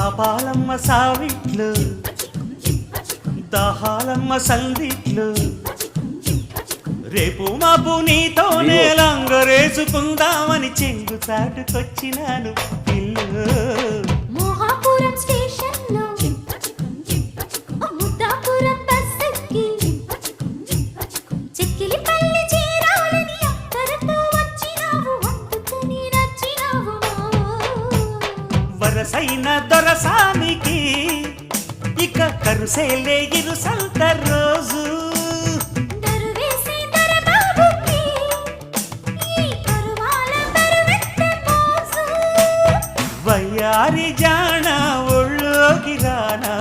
పాపాలమ్మ సావిట్లు దాహాలమ్మ సందిట్లు రేపు మాపు నీతోనే లంగరేసుకుందామని చెంగు చాటుకొచ్చినాను పిల్లు మోహాపురం స్టేషన్లో ముద్దాపురం బస్సెక్కి చెక్కిలిపల్లి చేరాలని అక్కరతో వచ్చినావు అందుకని నచ్చినావు వరసైన దొరసానికి ఇక కరుసేలే ఇరుసంత రోజు వయ్యారి జాణ ఒళ్ళోకి రానా